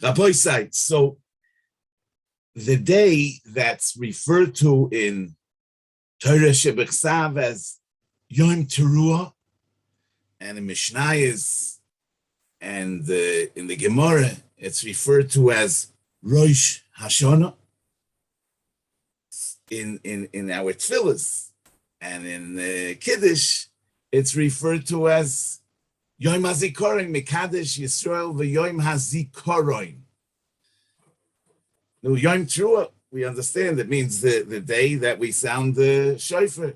Rabbosai, so the day that's referred to in Torah Shebechsav as Yom Teruah, and in Mishnayos and in the Gemara, it's referred to as Rosh Hashana. In our tefillas and in Kiddush, it's referred to as Yom HaZikaron, Mekadesh Yisrael v'Yom HaZikaron. No, Yom Teruah, we understand, it means the day that we sound the shofar.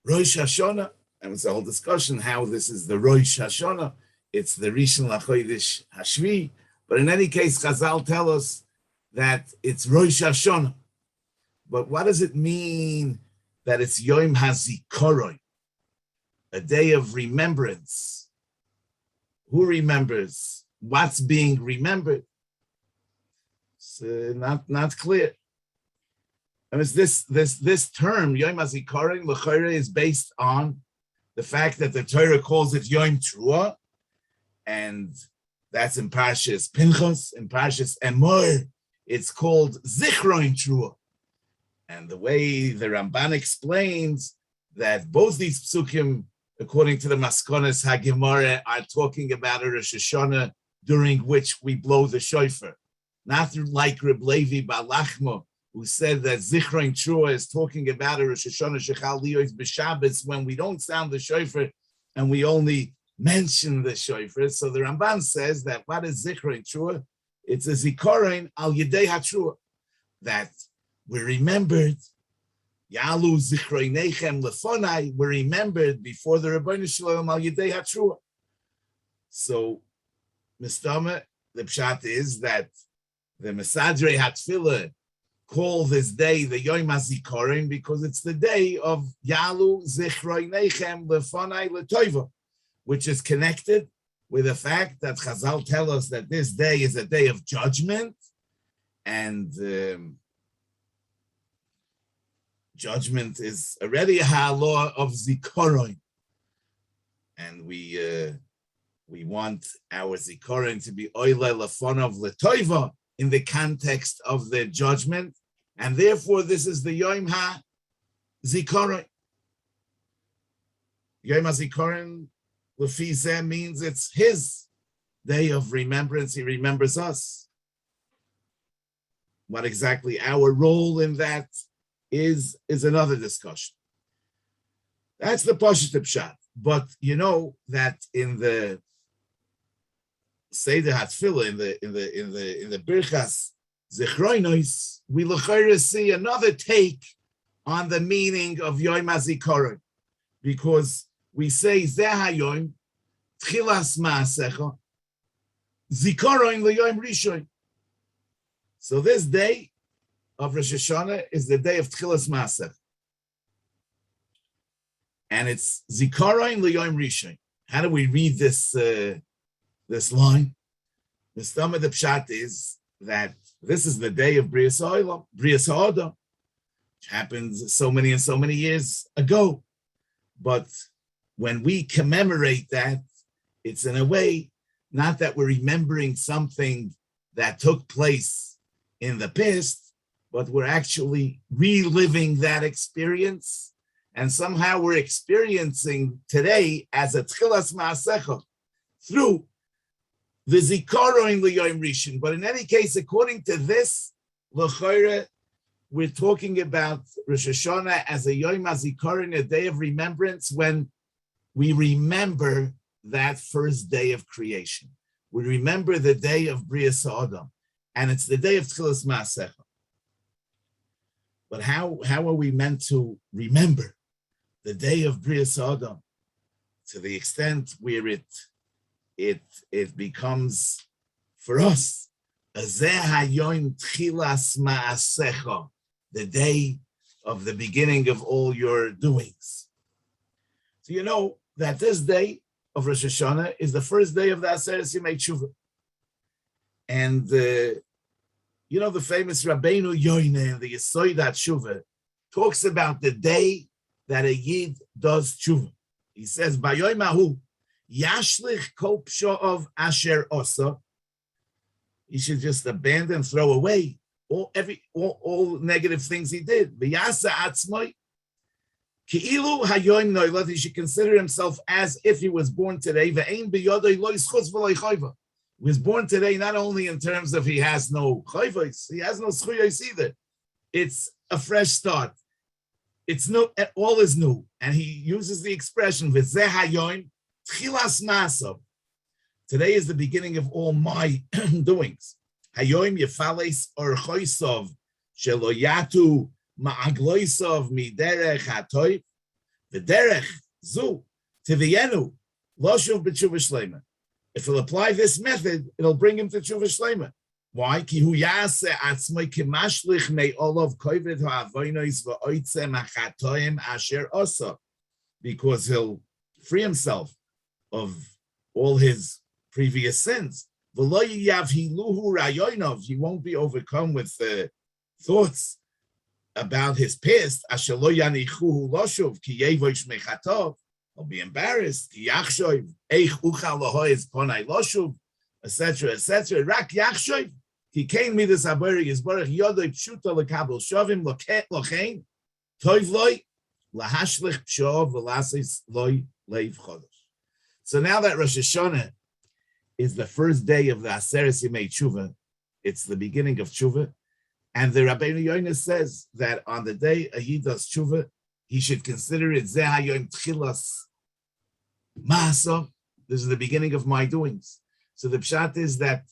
Rosh Hashana, and it's a whole discussion how this is the Rosh Hashana. It's the Rishon LaChodesh Hashvi, but in any case, Chazal tell us that it's Rosh Hashana. But what does it mean that it's Yom HaZikaron, a day of remembrance? Who remembers? What's being remembered? It's not clear. I mean, this term Yom HaZikaron l'chorah is based on the fact that the Torah calls it Yom Teruah, and that's in Parshas Pinchas. In Parshas Emor, it's called Zichron Teruah. And the way the Ramban explains that both these psukim, according to the Maskonas HaGemara, are talking about a Rosh Hashana during which we blow the shofar. Not like Reb Levi Balachma, who said that Zichron Teruah is talking about a Rosh Hashana Shechal Liyos B'Shabbos when we don't sound the shofar and we only mention the shofar. So the Ramban says that what is Zichron Teruah? It's a Zikaron al Yedei HaTruah, that we remembered, Yalu Zichronechem Lefonai, we remembered before the Rebbeinu Shalom al Yedei HaTruah. So, Mistama, the pshat is that the Mesadrei HaTfilah call this day the Yom HaZikaron because it's the day of Yalu Zichronechem Lefonai Letoiva, which is connected with the fact that Chazal tell us that this day is a day of judgment, and judgment is already a law of Zikaron, and we want our Zikaron to be oile lefonov letoiva in the context of the judgment, and therefore this is the Yom HaZikaron. Yom HaZikaron lefi zeh means it's his day of remembrance. He remembers us. What exactly our role in that is another discussion. That's the Pashut Pshat. But you know that in the Seder HaTfilah, in the Birchas Zichronos, we l'chayra see another take on the meaning of Yom HaZikaron, because we say Zeh HaYom Tchilas Ma'asecha Zikaron LeYom Rishon. So this day of Rosh Hashana is the day of Tchilas Maaseh, and it's Zikaron LeYom Rishon. How do we read this line? The stomach of the pshat is that this is the day of Brias Ha'olam, Brias Ha'adam, which happened so many and so many years ago. But when we commemorate that, it's in a way not that we're remembering something that took place in the past, but we're actually reliving that experience, and somehow we're experiencing today as a Tchilas Ma'asecha through the Zikaron LeYom Rishon. But in any case, according to this, l'chayra, we're talking about Rosh Hashana as a Yom HaZikaron, a day of remembrance, when we remember that first day of creation. We remember the day of Brias Ha'adam, and it's the day of Tchilas Ma'asecha. But how are we meant to remember the day of Brias Ha'adam to the extent where it becomes for us a Zeh HaYom Tchilas Ma'asecha, the day of the beginning of all your doings? So you know that this day of Rosh Hashana is the first day of the Aseret Yemei Tshuva. And you know, the famous Rabbeinu Yoine in the Yesod HaTshuva talks about the day that a Yid does Tshuva. He says, Bayoy Mahu, Yashlich Kol Psho'ov Asher Osa, he should just abandon, throw away all negative things he did. V'yasa atzmai ki'ilu hayoim noilad. He should consider himself as if he was born today. Ve'ein biyodoi lo yischutz v'lo chayva. He was born today not only in terms of he has no chayvos, he has no schuyos either. It's a fresh start. It's no, all is new. And he uses the expression, v'zeh hayoim tchilas ma'asav. Today is the beginning of all my doings. Hayoim yefales orchoisov shelo yatu ma'agloisov miderech hatoiv v'derech zu tiviyenu loshuv b'tshuva shleima. If he'll apply this method, it'll bring him to tshuva shleima. Why? Ki hu yaseh atzmai kimashlich me'olov kovet ha'avonos v'oitze machatoim asher osa. Because he'll free himself of all his previous sins. He won't be overcome with thoughts about his past. He'll be embarrassed, etc., etc. Rak yachshov, he came me this abari yisbarach yodoi pshuta lekabel shovim lochein toiv loy lahashlich pshov v'lasis loy leiv chodesh. So now that Rosh Hashana is the first day of the Aseres Yemei Tshuva, it's the beginning of Tshuva, and the Rabbeinu Yoina says that on the day he does Tshuva, he should consider it Zeh Hayom Tchilas Ma'asav. This is the beginning of my doings. So the pshat is that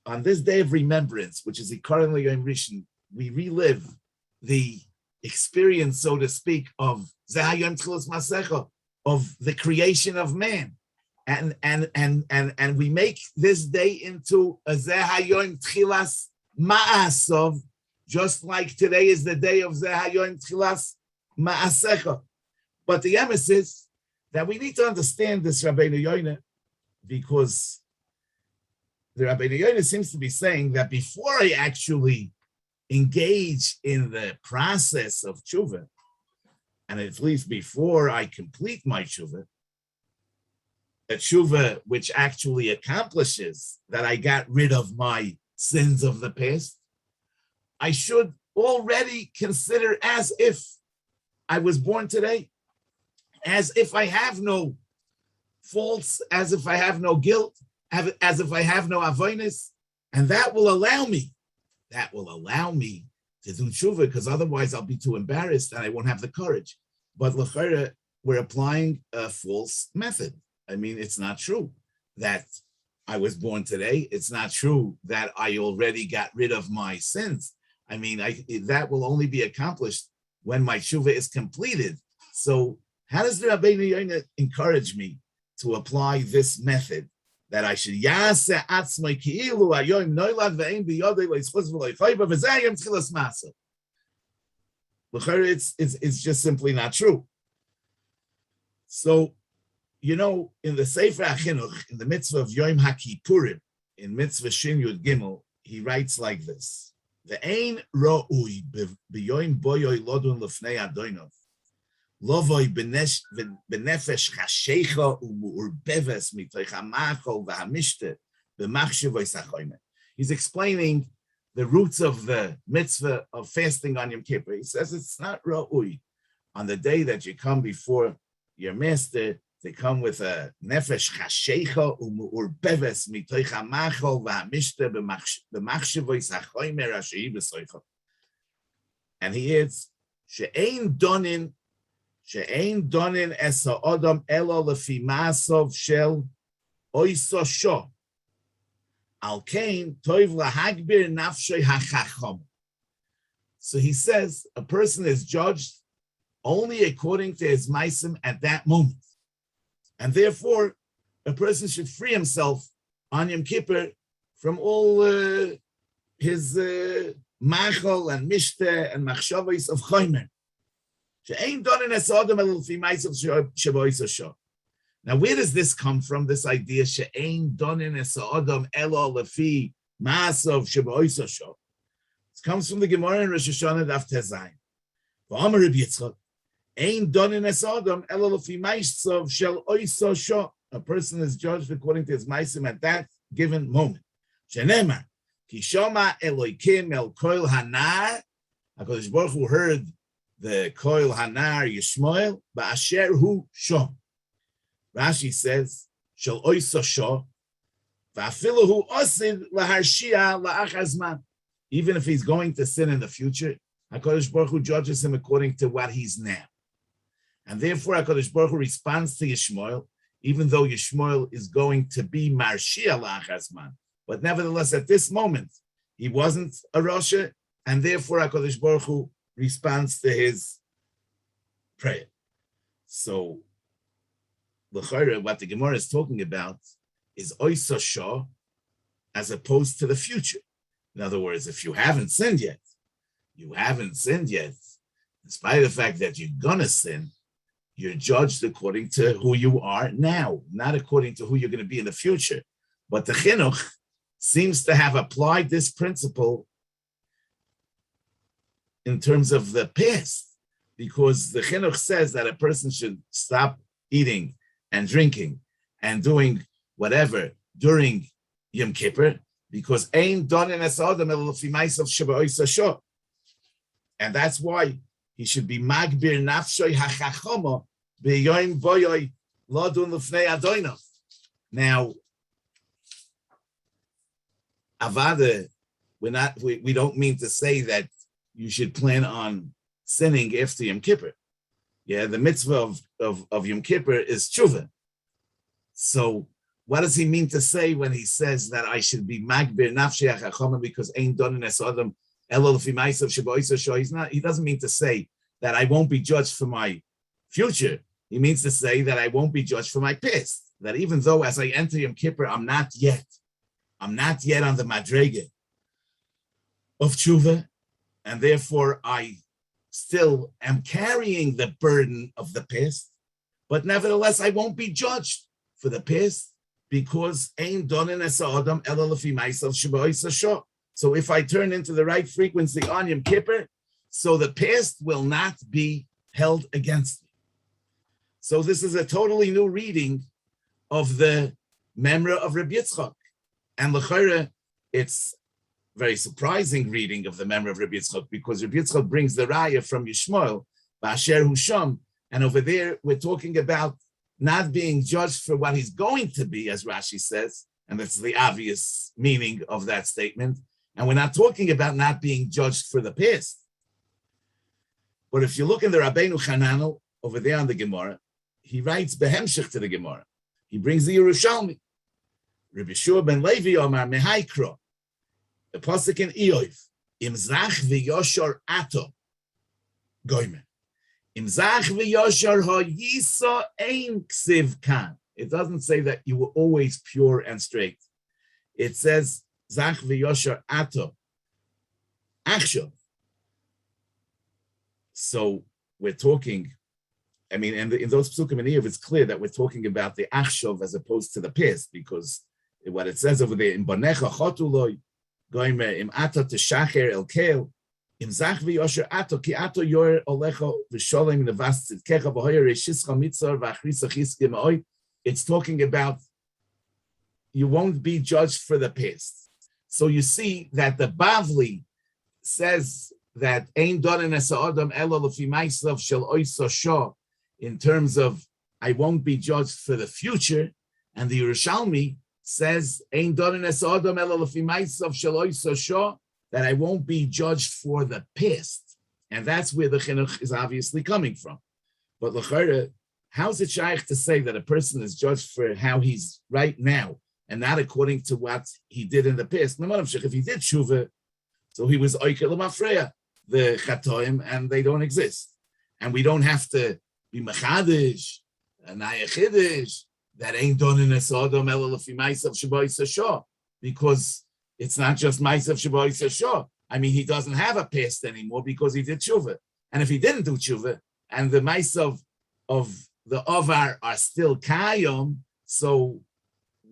on this day of remembrance, which is currently Yom Rishon, we relive the experience, so to speak, of Zeh Hayom Tchilas Ma'asecha, of the creation of man. And we make this day into a Zeh Hayom Tchilas Ma'asav, just like today is the day of Zeh Hayom Tchilas Ma'asecha. But the emes is that we need to understand this Rabbeinu Yoina, because the Rabbeinu Yoina seems to be saying that before I actually engage in the process of tshuva, and at least before I complete my tshuva, a tshuva which actually accomplishes that I got rid of my sins of the past, I should already consider as if I was born today, as if I have no faults, as if I have no guilt, as if I have no avonos, and that will allow me to do tshuva, because otherwise I'll be too embarrassed and I won't have the courage. But l'chara, we're applying a false method. I mean, it's not true that I was born today. It's not true that I already got rid of my sins. I mean, that will only be accomplished when my tshuva is completed. So how does the Rabbeinu Yoina encourage me to apply this method, that I should yaseh atzmai ki'ilu hayoim noilad ve'ein biyodei leischus v'loi chayva v'zeh hayom tchilas ma'asav? It's just simply not true. So, you know, in the Sefer HaChinuch, in the mitzvah of Yom HaKippurim, in mitzvah Shin Yud Gimel, he writes like this: Ve'ein ro'ui b'yoim boyoi lodun lefnei Adonov, lovoi b'nefesh chashecha u'urbeves mitoich ha'machol v'hamishte b'machshavos ha'choyme. He's explaining the roots of the mitzvah of fasting on Yom Kippur. He says it's not ra'ui. On the day that you come before your master, they come with a nefesh chashecha u'urbeves mitoich ha'machol v'hamishte b'machshavos ha'choyme rashi'i b'soicha. And he adds, she'ein donin es ha'odam elo lefi ma'asov shel oiso sho. Al kain toiv lahagbir nafshay hachacham. So he says a person is judged only according to his maisim at that moment. And therefore, a person should free himself on Yom Kippur from all his machol and mishte and machshavos of choymer. Now, where does this come from? This idea, she'ein donin es ha'adam elo lefi ma'asav sheba'oso sho. It comes from the Gemara in Rosh Hashana daf tezayin. V'amar Rabbi Yitzchak, ein donin es ha'adam elo lefi ma'asav shel oiso sho. A person is judged according to his ma'asim at that given moment. Shenemar, Kishoma Eloikim El Koil Hanar, HaKadosh Baruch Hu heard the Koil Hanar Yishmael, Ba'asher Hu Shom. Rashi says, Shel Oiso Shah, Va'afilu Hu Osid Laharshia La'achazman. Even if he's going to sin in the future, HaKadosh Baruch Hu judges him according to what he's now. And therefore, HaKadosh Baruch Hu responds to Yishmael, even though Yishmael is going to be Marshia La'achazman. But nevertheless, at this moment, he wasn't a Rasha, and therefore HaKadosh Baruch Hu responds to his prayer. So, l'chayra, what the Gemara is talking about is Oisa Shah as opposed to the future. In other words, if you haven't sinned yet, in spite of the fact that you're gonna sin, you're judged according to who you are now, not according to who you're going to be in the future. But the Chinuch seems to have applied this principle in terms of the past, because the Chinuch says that a person should stop eating and drinking and doing whatever during Yom Kippur, because Ein Donin Es Adam El Lefi Ma'asav Sheba'osa Shah. And that's why he should be Magbir Nafshoy HaChachama B'Yoim Boyoy Lodun L'fnei Adoinav. Now, Avada, we don't mean to say that you should plan on sinning after Yom Kippur. Yeah, the mitzvah of Yom Kippur is tshuva. So what does he mean to say when he says that I should be Magbir Nafshoy HaChachama because Ein Donin Es Adam He doesn't mean to say that I won't be judged for my future. He means to say that I won't be judged for my past. That even though as I enter Yom Kippur, I'm not yet on the madrege of tshuva, and therefore I still am carrying the burden of the past. But nevertheless, I won't be judged for the past because Ein Donin Es Adam Ela Lefi Ma'asav Sheba'osa Shah. So if I turn into the right frequency on Yom Kippur, so the past will not be held against me. So this is a totally new reading of the Memra of Rabbi Yitzchak. And l'chayra, it's a very surprising reading of the Memra of Rabbi Yitzchak, because Rabbi Yitzchak brings the raya from Yishmael, Ba'asher Hu Sham, and over there we're talking about not being judged for what he's going to be, as Rashi says, and that's the obvious meaning of that statement. And we're not talking about not being judged for the past. But if you look in the Rabbeinu Chananel over there on the Gemara, he writes behemshich to the Gemara. He brings the Yerushalmi. Rabbi Shua ben Levi Omar Mehaikro, the pasuk in Iyov, Imzach v'yoshar ato goyme. Imzach v'yoshar ha'yisa ein ksiv kan. It doesn't say that you were always pure and straight. It says Zach v'yoshar ato achshav. So we're talking, I mean, and in those psukim in Iyov, it's clear that we're talking about the achshav as opposed to the past, because what it says over there, in Bonecha Chotuloi, going im Ato Teshacher El Keel, im Zach v'yosher Ato, ki Ato yor olecho v'sholem nevas tzidkecha v'hoyer reshischa mitzor v'achrisa chiske ma'oi. It's talking about you won't be judged for the past. So you see that the Bavli says that Ein Donin Es Adam Elo Lefi Ma'asav Shel Oisa Shah, in terms of I won't be judged for the future, and the Yerushalmi says Ein Donin Es Adam Elo Lefi Ma'asav Shel Oisa Shah, that I won't be judged for the past, and that's where the chinuch is obviously coming from. But l'chayra, how's it shaykh to say that a person is judged for how he's right now and not according to what he did in the past? If he did tshuva, so he was oikel l'mafreya, the chatoim, and they don't exist, and we don't have to be machadish and ayachidish that ain't done in a sodom elo lefi ma'asav sheba'osa shah, because it's not just ma'asav sheba'osa shah. I mean, he doesn't have a past anymore because he did tshuva, and if he didn't do tshuva and the ma'asav of the ovar are still kayom, so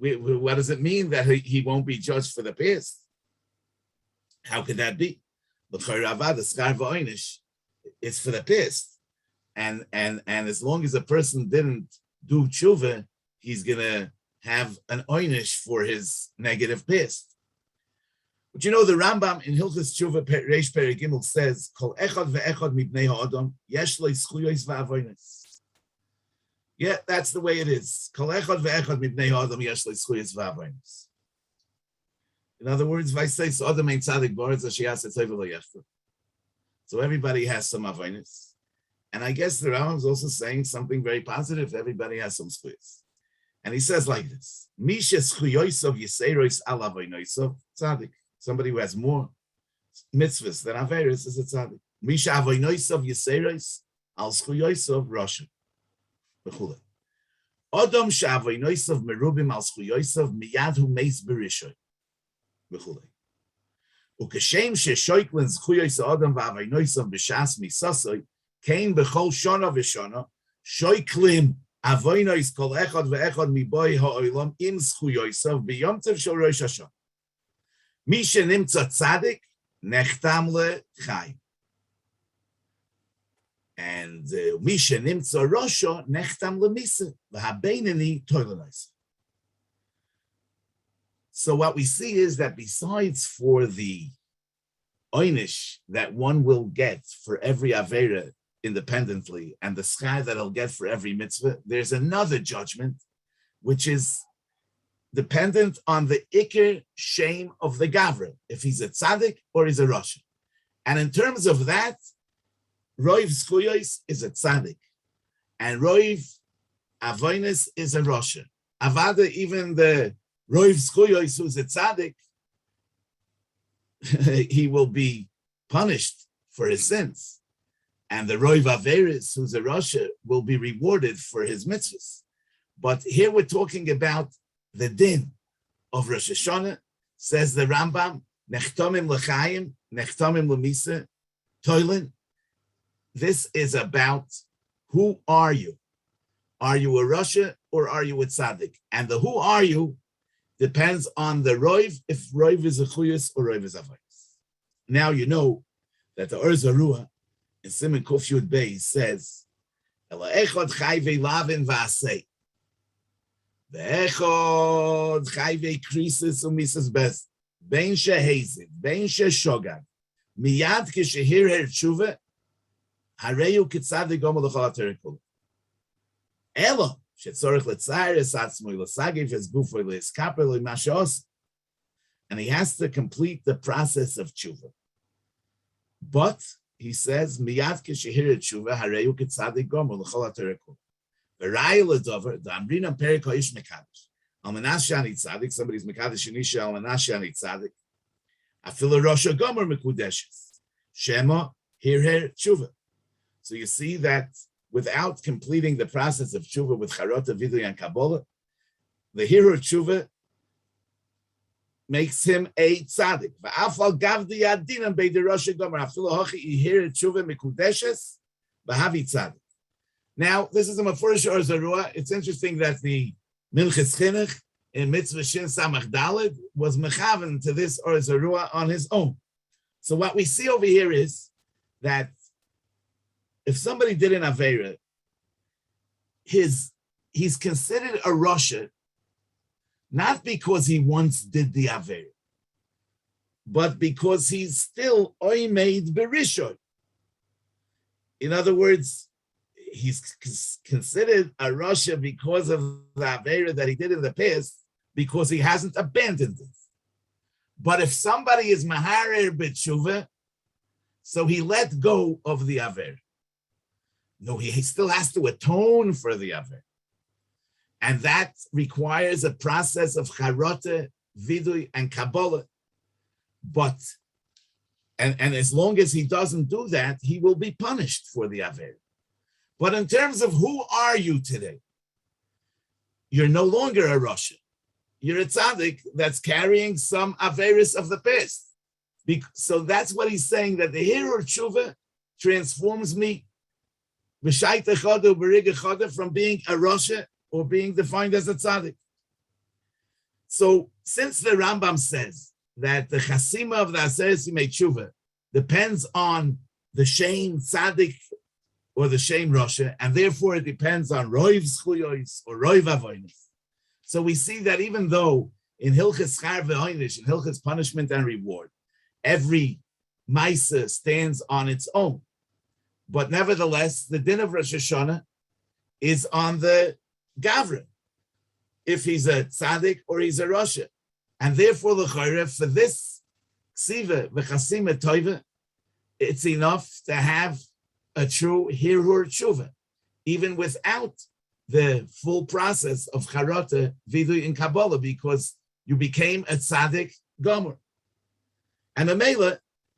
what does it mean that he won't be judged for the past? How could that be? It's for the past, and as long as a person didn't do tshuva, he's gonna have an oynish for his negative past. But you know, the Rambam in Hilchos Tshuva Reish Perek Gimel says, "Kol echad ve'echad mibnei ha'adam yesh lo zchuyos va'avonos." Yeah, that's the way it is. Kol echad ve'echad mibnei ha'adam yesh lo zchuyos va'avonos. In other words, if I say so, Adam ain't tzaddik boretz ashiyas etzayv lo yechta. So everybody has some avonos, and I guess the Rambam is also saying something very positive. Everybody has some zchuyos, and he says like this: Misha zchuyosav yiseiros al avonosav tzaddik. Somebody who has more mitzvahs than averis is a tzaddik. Misha avonosav yiseiros al zchuyosav rasha. B'chule. Adam she'avonosav merubim al zchuyosav miyad hu meis berishoy. B'chule. Ukeshem she'shoiklen zchuyos adam v'avonosav b'shas misasoy came b'chol shana v'shana shoiklim avonos kol echad ve'echad miboy ha'olam im zchuyosav b'yom tov shel Rosh Hashana. Misha nimtza tzaddik nechtam lechaim. And Misha nimtza rosha nechtam lemisa v'habeinani toilanais. So what we see is that besides for the oynish that one will get for every avera independently and the schar that he'll get for every mitzvah, there's another judgment which is dependent on the ikir shame of the gavra, if he's a tzaddik or he's a rasha. And in terms of that, roiv zchuyos is a tzaddik, and roiv avonos is a rasha. Avada, even the roiv zchuyos who's a tzaddik, he will be punished for his sins, and the roiv averis who's a rasha will be rewarded for his mitzvahs. But here we're talking about the din of Rosh Hashana, says the Rambam, nechtomim l'chaim, nechtomim l'misa, toilin. This is about who are you? Are you a Rasha or are you a tzaddik? And the who are you depends on the roiv, if roiv is a chuyas or roiv is a vayis. Now you know that the Or Zarua in Siman Kuf Yud Bey says, Ela echad chai ve'lavin v'asei. Ve'echod chayvei krisis u'misas best. Bein shehezid, bein sheshogad. Miyad kishehir her tshuva, hareyu kitzadik gomo l'chol HaTorah kula. Elo, shetzorich letzayir es atzmoi l'sagiv es gufoi l'eskaper l'ma she'os. And he has to complete the process of tshuva. But, he says, miyad kishehir her tshuva, hareyu kitzadik gomo l'chol HaTorah kula. Somebody's Mekadesh Shanisha Almanashi Ani Tzadik. Afila Rosh Gomer Mekudeshes. Shema Hirher Tshuva. So you see that without completing the process of Tshuva with Charota, Vidui, and Kabbalah, the Hirher Tshuva makes him a Tzadik. Va'afal Gavdi Adinam Beide Rosh Gomer. Afila Hochi Hirher Tshuva Mekudeshes. Bahavi Tzadik. Now, this is a Mefurish Or Zarua. It's interesting that the Minchas Chinuch in Mitzvah Shin Samach Daled was mechaven to this Or Zarua on his own. So what we see over here is that if somebody did an Aveira, he's considered a Rasha, not because he once did the Aveira, but because he's still Oimeid Berishon. In other words, he's considered a Rasha because of the Aveira that he did in the past, because he hasn't abandoned it. But if somebody is Maharer B'tshuva, so he let go of the Aveira. No, he still has to atone for the Aveira. And that requires a process of Charota, Vidui, and Kabbalah. But, and as long as he doesn't do that, he will be punished for the Aveira. But in terms of who are you today, you're no longer a Rasha. You're a tzaddik that's carrying some averis of the past. So that's what he's saying, that the hero tshuva transforms me from being a Rasha or being defined as a tzaddik. So since the Rambam says that the chasima of the Aseres Yimei Tshuva depends on the shame tzaddik or the shame Rasha, and therefore it depends on roiv zchuyos or roiv avonos. So we see that even though in Hilchas Schar V'Hoinish, in Hilchas Punishment and Reward, every Maisa stands on its own. But nevertheless, the din of Rosh Hashana is on the Gavra, if he's a tzaddik or he's a Rasha. And therefore, for this Ksiva, V'Chasima Toiva, it's enough to have a true Hirhur Tshuva, even without the full process of Charata, Vidui, and Kabbalah, because you became a tzaddik gomer. And Amela,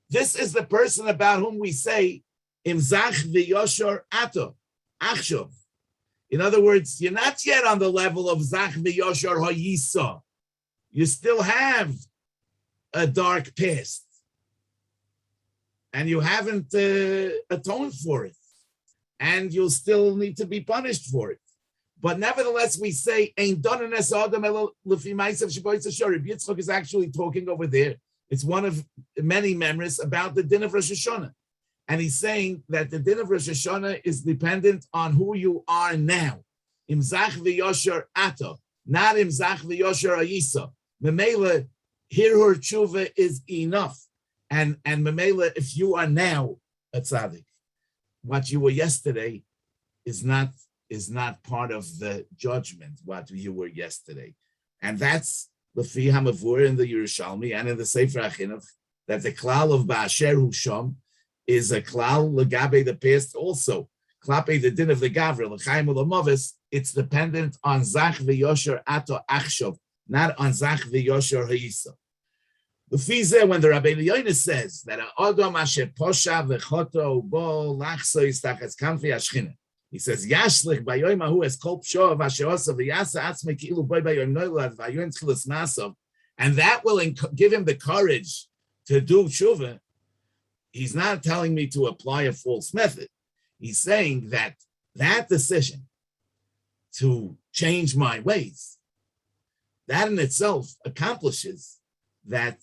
this is the person about whom we say, Im Zach v'Yoshor Ato, Achshov. In other words, you're not yet on the level of Zach v'Yoshor Hayisa. You still have a dark past. And you haven't atoned for it. And you'll still need to be punished for it. But nevertheless, we say, Yitzchak is actually talking over there. It's one of many memories about the din of Rosh Hashana. And he's saying that the din of Rosh Hashana is dependent on who you are now. Imzach v'yosher ato, not imzach v'yosher ayisa. Memela, hirhur tshuva is enough. And Memela, if you are now a tzaddik, what you were yesterday is not part of the judgment, what you were yesterday. And that's the Fi HaMavur in the Yerushalmi and in the Sefer HaChinuch, that the klal of Ba'asher Hu Sham is a klal legabe the past also. Klape the din of the Gavra, l'chaim u'l'movis, it's dependent on Zach v'yosher ato achshov, not on Zach v'yosher ha'isa. The Fizeh, when the Rabbeinu Yoina says that Adam asher posha v'choto bo lachso istachas kanfi ashchina, he says, Yashlich bayoim ahu es kol psho v'asher osav v'yasa atzmei ki'ilu boy bayoim noilad v'ayoim tchilas masav, and that will give him the courage to do tshuva. He's not telling me to apply a false method. He's saying that decision to change my ways, that in itself accomplishes that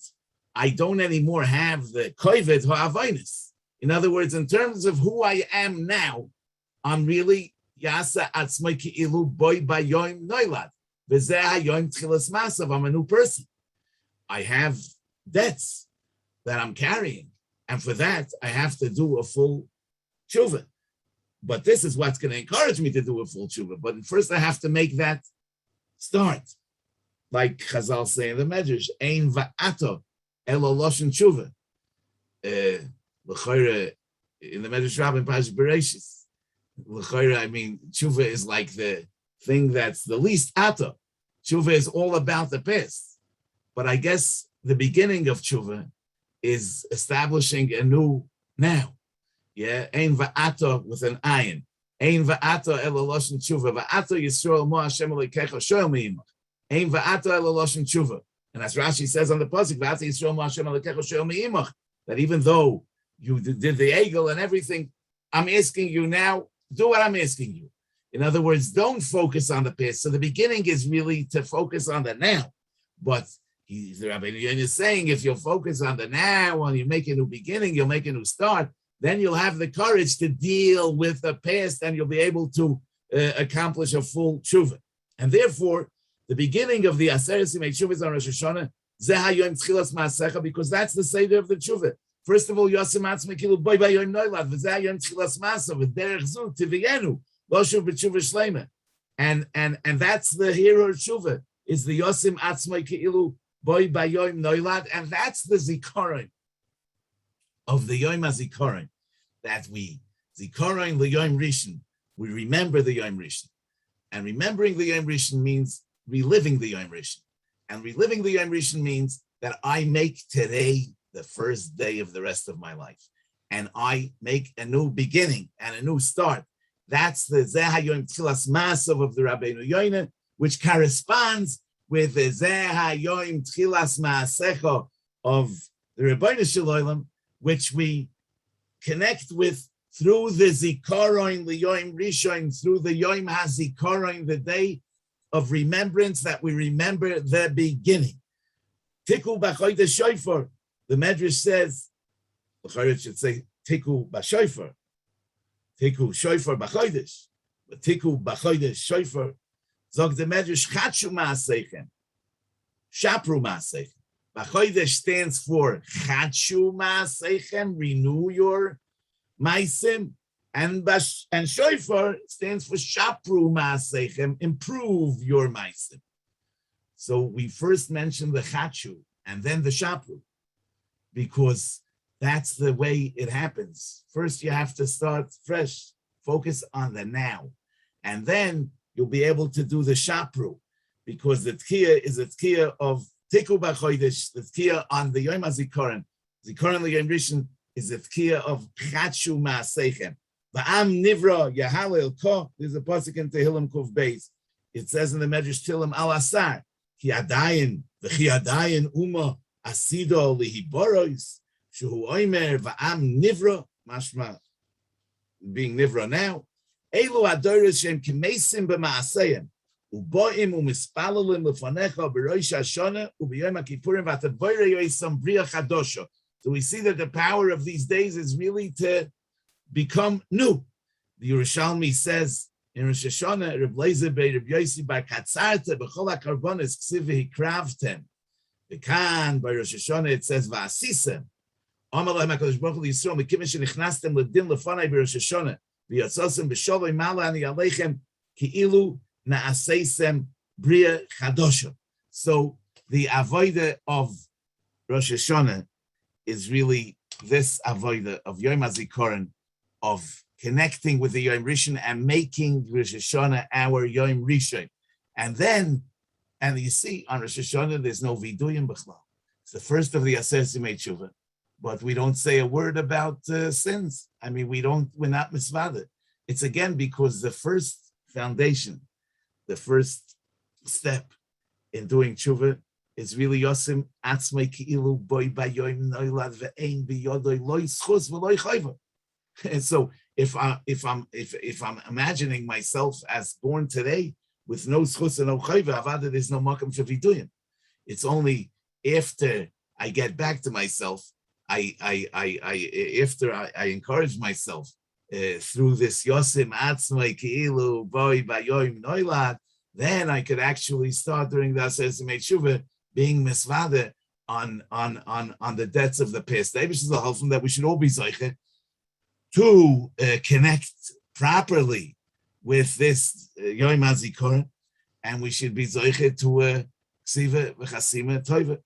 I don't anymore have the kovet ha'avaynus. In other words, in terms of who I am now, I'm really yasa atzmai ki'ilu boy bayoim noilad v'zeh hayoim tchilas masav. I'm a new person. I have debts that I'm carrying, and for that I have to do a full tshuva. But this is what's going to encourage me to do a full tshuva. But first I have to make that start. Like Chazal say in the Medrash, Ein va'ato elo loshen tshuva. L'chayre, in the Medrash Rabbah in Parashat Bereshis, l'chayre, I mean, tshuva is like the thing that's the least ato. Tshuva is all about the past. But I guess the beginning of tshuva is establishing a new now. Yeah, Ein va'ato with an ayin. Ein va'ato elo loshen tshuva. Va'ato Yisrael mo Hashem Elokecha shoel me'imach. Ein va'ato elo loshen tshuva. And as Rashi says on the pasuk, Va'ato Yisrael mo Hashem Elokecha shoel me'imach, that even though you did the egel and everything, I'm asking you now, do what I'm asking you. In other words, don't focus on the past. So the beginning is really to focus on the now. But the Rabbeinu Yoina is saying, if you'll focus on the now and you make a new beginning, you'll make a new start, then you'll have the courage to deal with the past and you'll be able to accomplish a full tshuva. And therefore, the beginning of the Aseret Simei Tshuvas on Rosh Hashana, Zeh HaYom Tchilas Ma'asecha, because that's the seder of the tshuva. First of all, Yosim Atzmei Kilu Boy Bayom Noilad, V'Zeh HaYom Tchilas Ma'asecha, V'Derech Zu Tiviyenu, Lo Shuv B'Tshuva Shleima. And that's the hero of tshuva, is the Yosim Atzmei Kilu Boy Bayom Noilad, and that's the Zikaron of the Yom HaZikaron, that we Zikaron the Yom Rishon, we remember the Yom Rishon. And remembering the Yom Rishon means reliving the Yom Rishon. And reliving the Yom Rishon means that I make today the first day of the rest of my life. And I make a new beginning and a new start. That's the Zeh HaYom Tchilas Masav of the Rabbeinu Yoina, which corresponds with the Zeh HaYom Tchilas Ma'asecha of the Rebbeinu Shalom, which we connect with through the Zikaron, the Yom Rishon, through the Yom HaZikaron, the day of remembrance that we remember the beginning. Tiku b'chodesh shofar, the Medrash says, it should say Tiku b'shofar, Tiku shofar b'chodesh, but Tiku b'chodesh shofar, zog the Medrash chatshu ma'aseichem. Shapru Ma'aseichem. B'chodesh stands for Chadshu Ma'aseichem, renew your Maisim. And Shofar stands for Shapru Ma'aseichem, improve your Maisim. So we first mentioned the Chadshu and then the Shapru, because that's the way it happens. First, you have to start fresh, focus on the now, and then you'll be able to do the Shapru, because the Tkiya is a Tkiya of Tiku B'chodesh, the Tkiya on the Yom HaZikaron. Zikaron L'Yom Rishon is a Tkiya of Chadshu Ma'aseichem. Va'am Nivra Yahalel Ko, there's a pasuk in Tehillim Kuf Beis. It says in the Medrash Tehillim Al Asar, Ki Adayin, V'chi Adayin Uma, Asido Lihiboros, Shuhu Oimer, Va'am Nivra, Mashma, being Nivra now, Elu Adoros Shem Kimesim B'Ma'aseyim, Uboim Umispalalim L'Fanecha B'Rosh Hashana, U'B'Yom HaKippurim V'Atavoire Yoisam Bria Chadosha. So we see that the power of these days is really to become new. The Yerushalmi says in Rosh Hashana, Reb Leizer bei Reb Yossi bar Katzarte b'chol hakarbonos ksiv hikravtem. V'kan by Rosh Hashana it says va'asisem. Amar lahem HaKadosh Baruch Hu Yisrael mekiven shenichnastem ledin lefanai b'Rosh Hashana v'yatzosem b'sholoi mala ani aleichem ki'ilu na'aseisem bria chadosha. So the avodah of Rosh Hashana is really this avodah of Yom HaZikaron, of connecting with the Yom Rishon and making Rosh Hashanah our Yom Rishon. And then, and you see, on Rosh Hashanah, there's no Viduyim B'chlal. It's the first of the Aser Simei Tshuva, but we don't say a word about sins. I mean, we're not misvada. It's again because the first foundation, the first step in doing Tshuva is really Yosim Atzmei Ki'ilu Boi Bayoim Noilad Ve'ein B'Yodoi Loi Schus V'Loi Chayva. And so if I'm imagining myself as born today with no schus and no chayva, avada, there's no makam for viduyim. It's only after I get back to myself, after I encourage myself through this yosim atzmai ki'ilu boi bayoim noilad, then I could actually start during the Aser Simei Tshuva being misvada on the debts of the past. Which is the whole thing that we should all be zeicher to connect properly with this Yom HaZikaron, and we should be zoichet to ksiva v'chasima toiva.